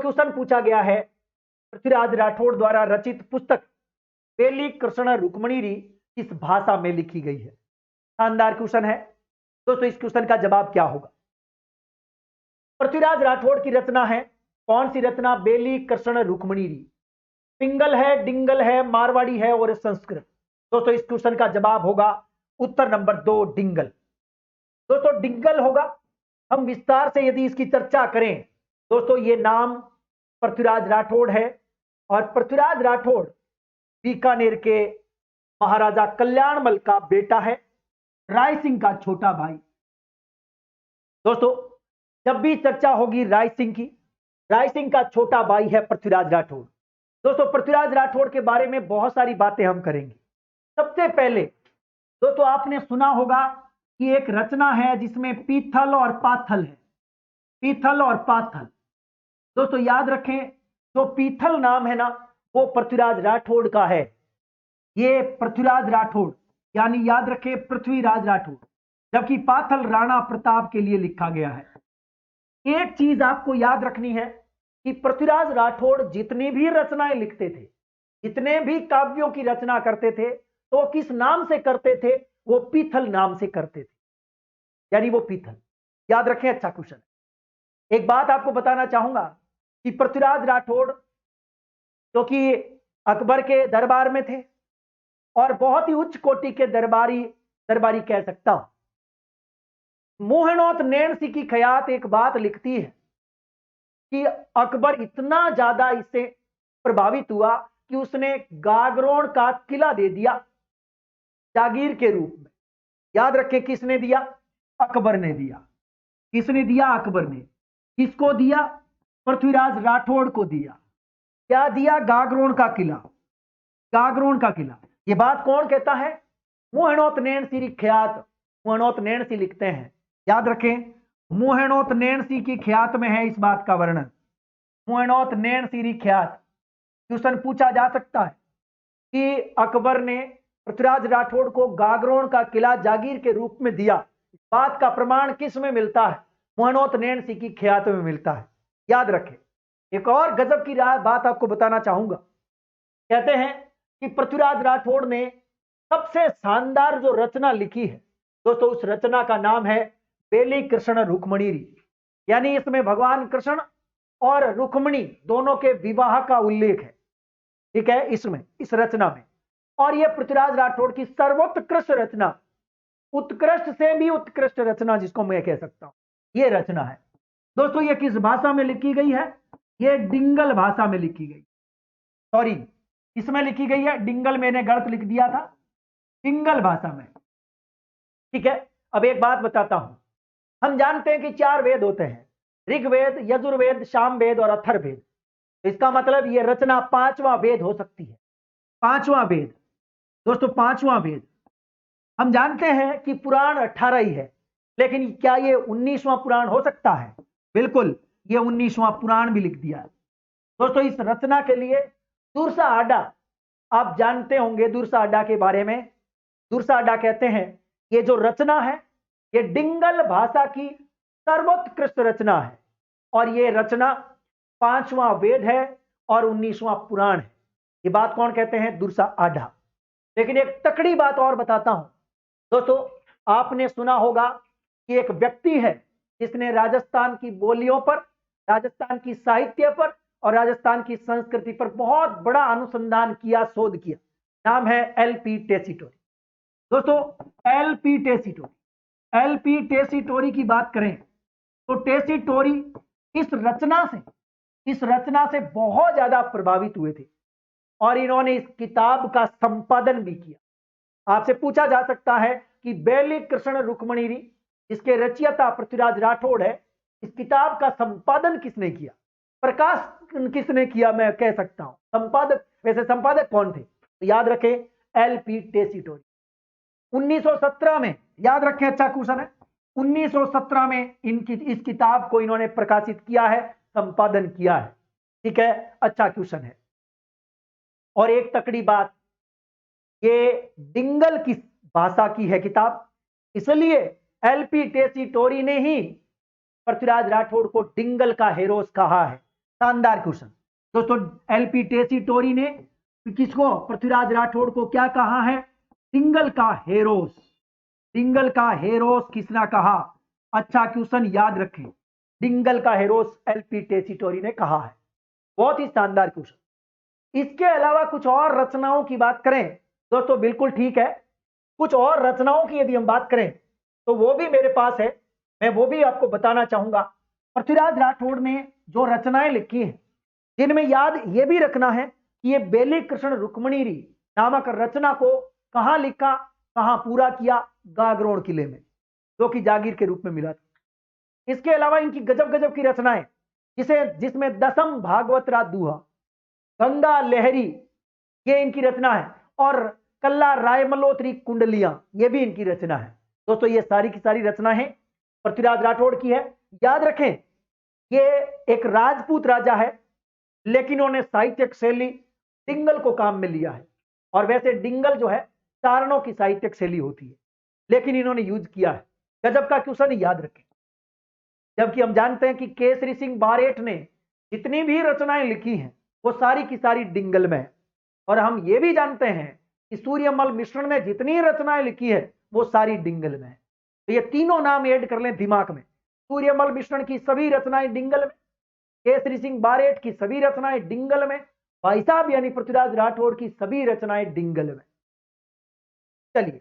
Question पूछा गया है पृथ्वीराज राठौड़ द्वारा रचित पुस्तक बेली कृष्ण रुक्मणी किस भाषा में लिखी गई है। शानदार क्वेश्चन है दोस्तों। इस क्वेश्चन का जवाब क्या होगा? पृथ्वीराज राठौड़ की रचना है, कौन सी रचना? बेली कृष्ण रुक्मणी। पिंगल है, डिंगल है, मारवाड़ी है और संस्कृत। दोस्तों इस क्वेश्चन का जवाब होगा उत्तर नंबर 2 डिंगल। दोस्तों डिंगल होगा। हम विस्तार से यदि इसकी चर्चा करें दोस्तों, ये नाम पृथ्वीराज राठौड़ है और पृथ्वीराज राठौड़ बीकानेर के महाराजा कल्याणमल का बेटा है, राय सिंह का छोटा भाई। दोस्तों जब भी चर्चा होगी राय सिंह की, राय सिंह का छोटा भाई है पृथ्वीराज राठौड़। दोस्तों पृथ्वीराज राठौड़ के बारे में बहुत सारी बातें हम करेंगे। सबसे पहले दोस्तों आपने सुना होगा कि एक रचना है जिसमें पीथल और पाथल है, पीथल और पाथल। दोस्तों याद रखें, जो पीथल नाम है ना वो पृथ्वीराज राठौड़ का है। ये पृथ्वीराज राठौड़ यानी याद रखें पृथ्वीराज राठौड़, जबकि पाथल राणा प्रताप के लिए लिखा गया है। एक चीज आपको याद रखनी है कि पृथ्वीराज राठौड़ जितनी भी रचनाएं लिखते थे, जितने भी काव्यों की रचना करते थे, तो किस नाम से करते थे? वो पीथल नाम से करते थे, यानी वो पीथल। याद रखें, अच्छा क्वेश्चन। एक बात आपको बताना चाहूंगा कि पृथ्वीराज राठौड़ क्योंकि अकबर के दरबार में थे और बहुत ही उच्च कोटि के दरबारी कह सकता हूं। मोहनोत नैणसी की खयात एक बात लिखती है कि अकबर इतना ज्यादा इससे प्रभावित हुआ कि उसने गागरोन का किला दे दिया जागीर के रूप में। याद रखें, किसने दिया? अकबर ने दिया। किसने दिया? अकबर ने। किसको दिया? पृथ्वीराज राठौड़ को दिया। क्या दिया? गागरोन का किला। गागरोन का किला। यह बात कौन कहता है? मोहनोत नैणसी ख्यात। मोहनोत नैणसी लिखते हैं, याद रखें, मोहनोत नैणसी की ख्यात में है इस बात का वर्णन। मोहनोत नैणसी ख्यात। क्वेश्चन पूछा जा सकता है कि अकबर ने पृथ्वीराज राठौड़ को गागरोन का किला जागीर के रूप में दिया, इस बात का प्रमाण किस में मिलता है? मोहनोत नैणसी की ख्यात में मिलता है। याद रखें। एक और गजब की बात आपको बताना चाहूंगा। कहते हैं कि पृथ्वीराज राठौड़ ने सबसे शानदार जो रचना लिखी है दोस्तों, उस रचना का नाम है बेली कृष्ण रुक्मणी। यानी इसमें भगवान कृष्ण और रुक्मणी दोनों के विवाह का उल्लेख है, ठीक है, इसमें, इस रचना में। और यह पृथ्वीराज राठौड़ की सर्वोत्कृष्ट रचना, उत्कृष्ट से भी उत्कृष्ट रचना जिसको मैं कह सकता हूं, यह रचना है। दोस्तों यह किस भाषा में लिखी गई है? यह डिंगल भाषा में लिखी गई। सॉरी, इसमें लिखी गई है डिंगल, मैंने गलत लिख दिया था, डिंगल भाषा में, ठीक है। अब एक बात बताता हूं। हम जानते हैं कि 4 वेद होते हैं, ऋग्वेद, यजुर्वेद, सामवेद और अथर्ववेद। इसका मतलब यह रचना 5वां वेद हो सकती है। 5वां वेद दोस्तों, 5वां वेद। हम जानते हैं कि पुराण 18 ही है, लेकिन क्या यह 19वां पुराण हो सकता है? बिल्कुल, यह 19वां पुराण भी लिख दिया है। दोस्तों इस रचना के लिए दुर्सा आडा, आप जानते होंगे दुर्सा आडा के बारे में। दुर्सा आडा कहते हैं ये जो रचना है ये डिंगल भाषा की सर्वोत्कृष्ट रचना है और ये रचना 5वां वेद है और 19वां पुराण है। ये बात कौन कहते हैं? दुर्सा आडा। लेकिन एक तकड़ी बात और बताता हूं दोस्तों, आपने सुना होगा कि एक व्यक्ति है जिसने राजस्थान की बोलियों पर, राजस्थान की साहित्य पर और राजस्थान की संस्कृति पर बहुत बड़ा अनुसंधान किया, शोध किया। नाम है एलपी टेसीटोरी। दोस्तों एलपी टेसीटोरी, एलपी टेसीटोरी की बात करें तो टेसीटोरी इस रचना से बहुत ज्यादा प्रभावित हुए थे और इन्होंने इस किताब का संपादन भी किया। आपसे पूछा जा सकता है कि बेली कृष्ण रुक्मणी इसके रचयिता पृथ्वीराज राठौड़ है, इस किताब का संपादन किसने किया, प्रकाश किसने किया? मैं कह सकता हूं संपादक। वैसे संपादक कौन थे? तो याद रखें एलपी टेसीटोरी। 1917 में, याद रखें, अच्छा क्वेश्चन है, 1917 में इस किताब को इन्होंने प्रकाशित किया है, संपादन किया है, ठीक है, अच्छा क्वेश्चन है। और एक तकड़ी बात, ये डिंगल की भाषा की है किताब, इसलिए एलपी टेसीटोरी ने ही पृथ्वीराज राठौड़ को डिंगल का हेरोस कहा है। शानदार क्वेश्चन। दोस्तों एलपी टेसीटोरी ने किसको, पृथ्वीराज राठौड़ को क्या कहा है, डिंगल का हेरोस। डिंगल का हेरोस किसने कहा, अच्छा क्वेश्चन याद रखें, डिंगल का हेरोस एलपी टेसीटोरी ने कहा है। बहुत ही शानदार क्वेश्चन। इसके अलावा कुछ और रचनाओं की बात करें दोस्तों, बिल्कुल ठीक है, कुछ और रचनाओं की यदि हम बात करें तो वो भी मेरे पास है, मैं वो भी आपको बताना चाहूंगा। पृथ्वीराज राठौड़ ने जो रचनाएं लिखी हैं, जिनमें याद ये भी रखना है कि ये बेली कृष्ण रुक्मणी नामक रचना को कहां लिखा, कहां पूरा किया, गागरोड़ किले में, जो कि जागीर के रूप में मिला था। इसके अलावा इनकी गजब गजब की रचनाएं, जिसमें दसम भागवत दोहा, गंगा लहरी, ये इनकी रचना है, और कल्ला रायमलोत्री कुंडलियां, ये भी इनकी रचना है। दोस्तों ये सारी की सारी रचना है पृथ्वीराज राठौड़ की है। याद रखें ये एक राजपूत राजा है, लेकिन इन्होंने साहित्यिक शैली डिंगल को काम में लिया है, और वैसे डिंगल जो है चारणों की साहित्यिक शैली होती है, लेकिन इन्होंने यूज किया है। गजब का क्वेश्चन याद रखें। जबकि हम जानते हैं कि केसरी सिंह बारेट ने जितनी भी रचनाएं लिखी हैं वो सारी की सारी डिंगल में है, और हम ये भी जानते हैं कि सूर्यमल मिश्रण ने जितनी रचनाएं लिखी है वो सारी डिंगल में है। तो ये तीनों नाम ऐड कर लें दिमाग में, सूर्यमल मिश्रण की सभी रचनाएं डिंगल में, केसरी सिंह बारेट की सभी रचनाएं डिंगल में, भाई साहब यानी पृथ्वीराज राठौड़ की सभी रचनाएं डिंगल में। चलिए